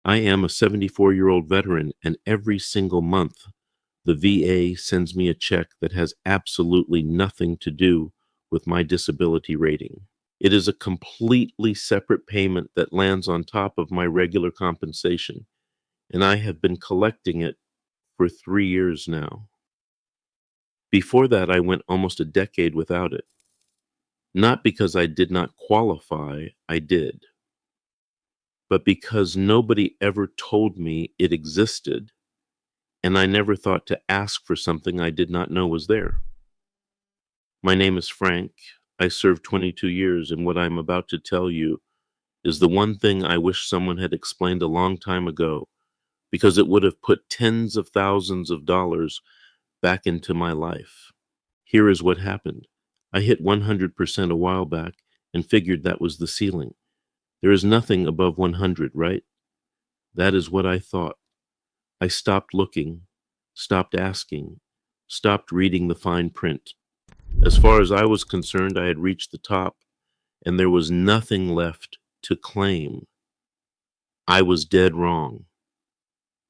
I am a 74-year-old veteran, and every single month, the VA sends me a check that has absolutely nothing to do with my disability rating. It is a completely separate payment that lands on top of my regular compensation, and I have been collecting it for 3 years now. Before that, I went almost a decade without it. Not because I did not qualify, I did, but because nobody ever told me it existed, and I never thought to ask for something I did not know was there. My name is Frank. I served 22 years, and what I'm about to tell you is the one thing I wish someone had explained a long time ago, because it would have put tens of thousands of dollars back into my life. Here is what happened. I hit 100% a while back and figured that was the ceiling. There is nothing above 100, right? That is what I thought. I stopped looking, stopped asking, stopped reading the fine print. As far as I was concerned, I had reached the top, and there was nothing left to claim. I was dead wrong.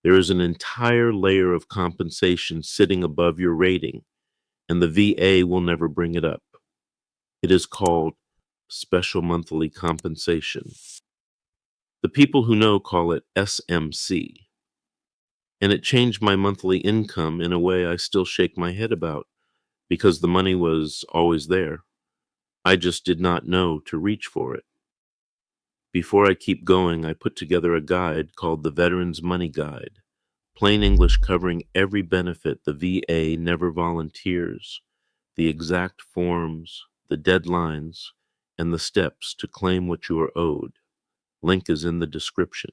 There is an entire layer of compensation sitting above your rating, and the VA will never bring it up. It is called special monthly compensation. The people who know call it SMC, and it changed my monthly income in a way I still shake my head about because the money was always there. I just did not know to reach for it. Before I keep going, I put together a guide called the Veterans Money Guide, plain English covering every benefit the VA never volunteers, the exact forms, the deadlines, and the steps to claim what you are owed. Link is in the description.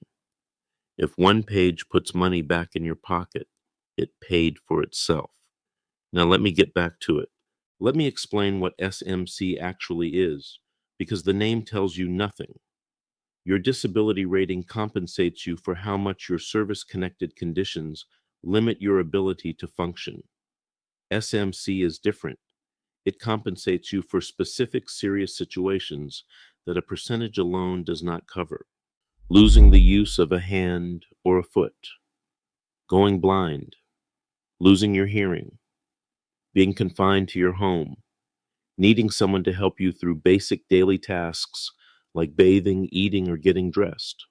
If one page puts money back in your pocket, it paid for itself. Now let me get back to it. Let me explain what SMC actually is, because the name tells you nothing. Your disability rating compensates you for how much your service-connected conditions limit your ability to function. SMC is different. It compensates you for specific serious situations that a percentage alone does not cover. Losing the use of a hand or a foot, going blind, losing your hearing, being confined to your home, needing someone to help you through basic daily tasks like bathing, eating, or getting dressed.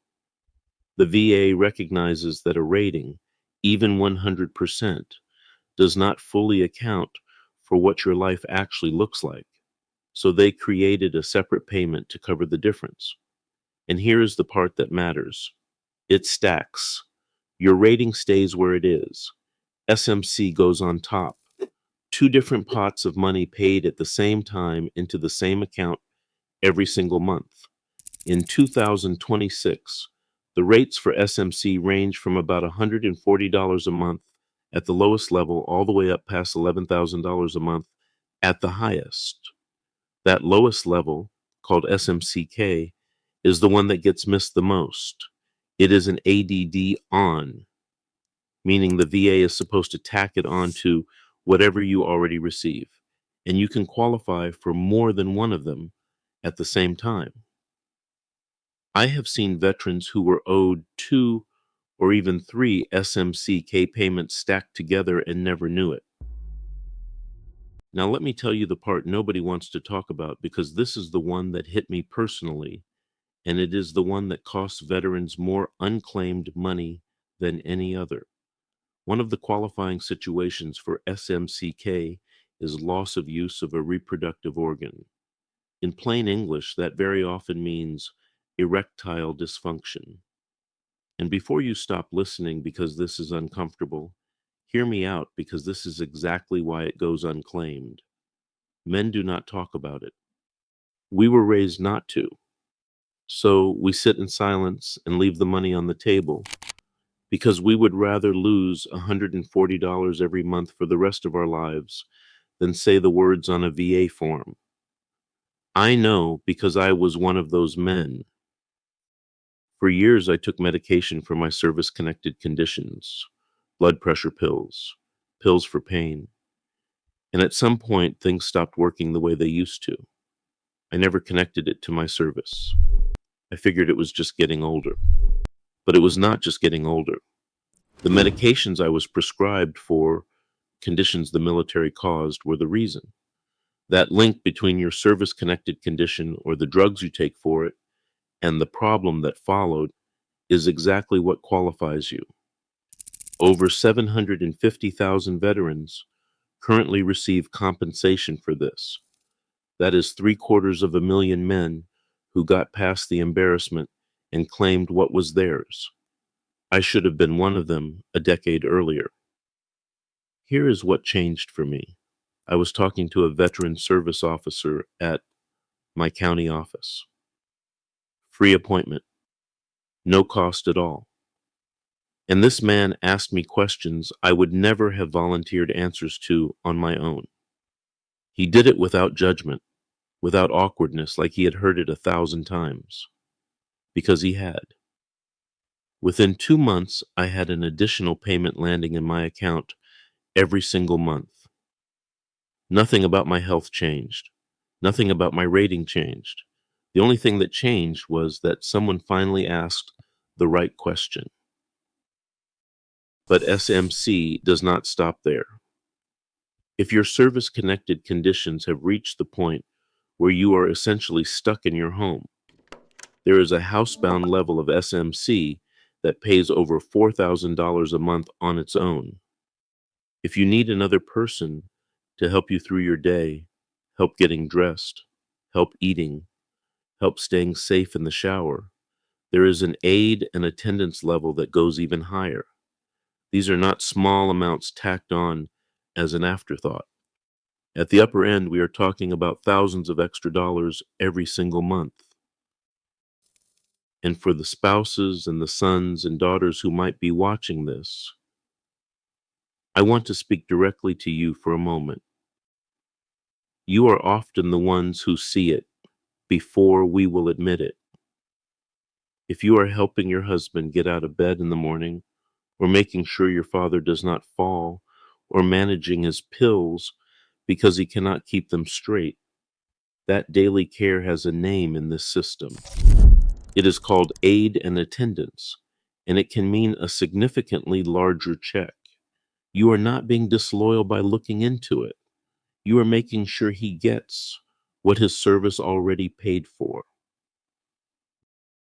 The VA recognizes that a rating, even 100%, does not fully account for what your life actually looks like, so they created a separate payment to cover the difference. And here is the part that matters. It stacks. Your rating stays where it is. SMC goes on top. Two different pots of money paid at the same time into the same account every single month. In 2026, the rates for SMC range from about $140 a month at the lowest level all the way up past $11,000 a month at the highest. That lowest level, called SMCK, is the one that gets missed the most. It is an ADD on, meaning the VA is supposed to tack it on to whatever you already receive, and you can qualify for more than one of them at the same time. I have seen veterans who were owed 2 or even 3 SMCK payments stacked together and never knew it. Now let me tell you the part nobody wants to talk about, because this is the one that hit me personally, and it is the one that costs veterans more unclaimed money than any other. One of the qualifying situations for SMCK is loss of use of a reproductive organ. In plain English, that very often means erectile dysfunction. And before you stop listening because this is uncomfortable, hear me out, because this is exactly why it goes unclaimed. Men do not talk about it. We were raised not to. So we sit in silence and leave the money on the table, because we would rather lose $140 every month for the rest of our lives than say the words on a VA form. I know, because I was one of those men. For years, I took medication for my service-connected conditions, blood pressure pills, pills for pain. And at some point, things stopped working the way they used to. I never connected it to my service. I figured it was just getting older. But it was not just getting older. The medications I was prescribed for conditions the military caused were the reason. That link between your service-connected condition or the drugs you take for it and the problem that followed is exactly what qualifies you. Over 750,000 veterans currently receive compensation for this. That is 750,000 men who got past the embarrassment and claimed what was theirs. I should have been one of them a decade earlier. Here is what changed for me. I was talking to a veteran service officer at my county office. Free appointment, no cost at all. And this man asked me questions I would never have volunteered answers to on my own. He did it without judgment, without awkwardness, like he had heard it 1,000 times. Because he had. Within 2 months, I had an additional payment landing in my account every single month. Nothing about my health changed. Nothing about my rating changed. The only thing that changed was that someone finally asked the right question. But SMC does not stop there. If your service-connected conditions have reached the point where you are essentially stuck in your home, there is a housebound level of SMC that pays over $4,000 a month on its own. If you need another person to help you through your day, help getting dressed, help eating, help staying safe in the shower, there is an aid and attendance level that goes even higher. These are not small amounts tacked on as an afterthought. At the upper end, we are talking about thousands of extra dollars every single month. And for the spouses and the sons and daughters who might be watching this, I want to speak directly to you for a moment. You are often the ones who see it before we will admit it. If you are helping your husband get out of bed in the morning, or making sure your father does not fall, or managing his pills because he cannot keep them straight, that daily care has a name in this system. It is called aid and attendance, and it can mean a significantly larger check. You are not being disloyal by looking into it. You are making sure he gets what his service already paid for.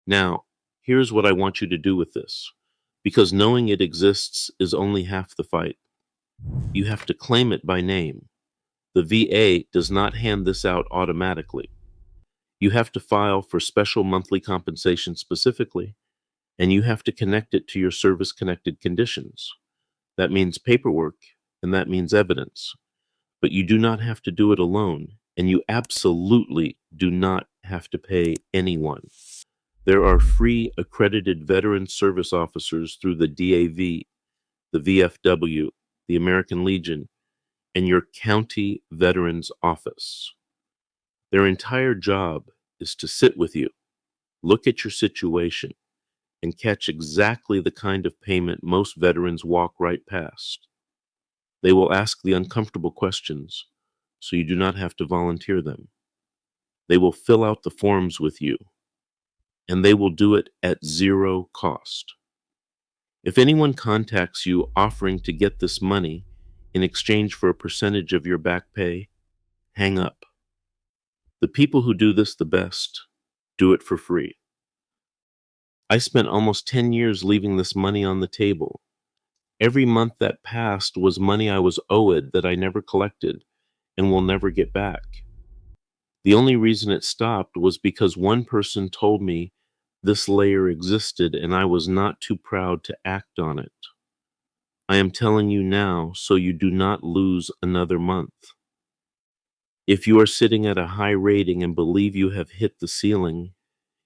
Now, here's what I want you to do with this, because knowing it exists is only half the fight. You have to claim it by name. The VA does not hand this out automatically. You have to file for special monthly compensation specifically, and you have to connect it to your service-connected conditions. That means paperwork, and that means evidence. But you do not have to do it alone, and you absolutely do not have to pay anyone. There are free accredited veteran service officers through the DAV, the VFW, the American Legion, and your county veterans office. Their entire job is to sit with you, look at your situation, and catch exactly the kind of payment most veterans walk right past. They will ask the uncomfortable questions, so you do not have to volunteer them. They will fill out the forms with you, and they will do it at zero cost. If anyone contacts you offering to get this money in exchange for a percentage of your back pay, hang up. The people who do this the best do it for free. I spent almost 10 years leaving this money on the table. Every month that passed was money I was owed that I never collected and will never get back. The only reason it stopped was because one person told me this layer existed and I was not too proud to act on it. I am telling you now so you do not lose another month. If you are sitting at a high rating and believe you have hit the ceiling,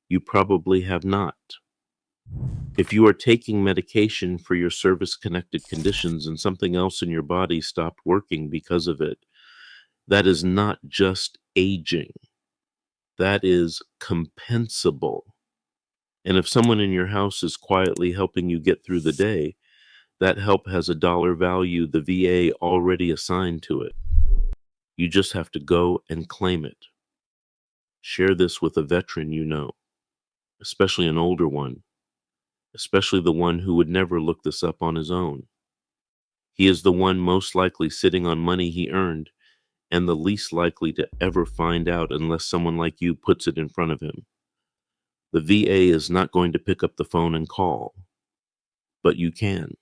you probably have not. If you are taking medication for your service-connected conditions and something else in your body stopped working because of it, that is not just aging. That is compensable. And if someone in your house is quietly helping you get through the day, that help has a dollar value the VA already assigned to it. You just have to go and claim it. Share this with a veteran you know, especially an older one. especially the one who would never look this up on his own. He is the one most likely sitting on money he earned and the least likely to ever find out unless someone like you puts it in front of him. The VA is not going to pick up the phone and call, but you can.